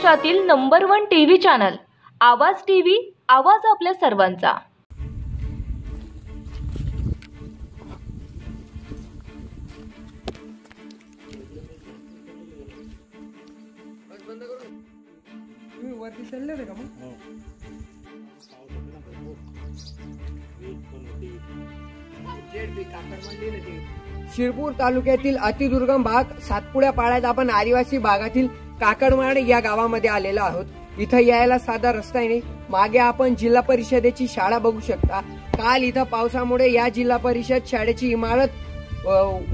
महाराष्ट्रातील number 1 TV channel आवाज TV, आवाज आपल्या सर्वांचा। वरती चालले होते का मग? शिरपूर तालुक्यातील अतिदुर्गम भाग सातपुड्या पाड्यात आपण आदिवासी भागातील काकडमाड या गावामध्ये आलेलो आहोत। इथं यायला साधा रस्ता नाही। मागे आपण जिल्हा परिषदेची शाळा बघू शकता। काल इथं पावसामुळे या जिल्हा परिषद शाळेची इमारत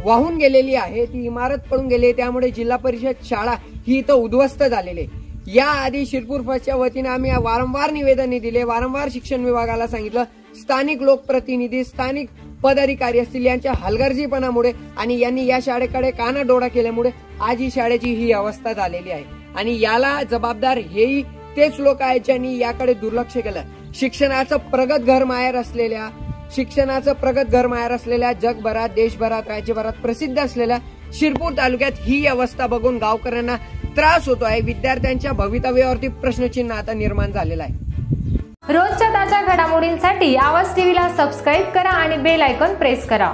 वाहून गेलेली आहे। ती इमारत पडून गेली, त्यामुळे जिल्हा परिषद शाळा ही इथं उद्ध्वस्त झालेली आहे। या आधी शिरपूर फर्स्टच्या वतीने आम्ही वारंवार निवेदने दिले, वारंवार शिक्षण विभागाला सांगितलं। स्थानिक लोकप्रतिनिधी, स्थानिक पदाधिकारी असतील यांच्या हलगर्जीपणामुळे आणि यांनी या शाळेकडे कानाडोळा केल्यामुळे आज ही शाळेची ही अवस्था झालेली आहे। आणि याला जबाबदार हेही तेच लोक आहेत ज्यांनी याकडे दुर्लक्ष केलं। शिक्षणाचं प्रगत घर माहेर असलेल्या जगभरात, देशभरात, राज्यभरात प्रसिद्ध असलेल्या शिरपूर तालुक्यात ही अवस्था बघून गावकऱ्यांना त्रास होतो आहे। विद्यार्थ्यांच्या भवितव्यावरती प्रश्नचिन्ह आता निर्माण झालेलं आहे। रोजच्या ताज्या घडामोडींसाठी आवाज टीव्हीला सबस्क्राईब करा आणि बेल आयकॉन प्रेस करा।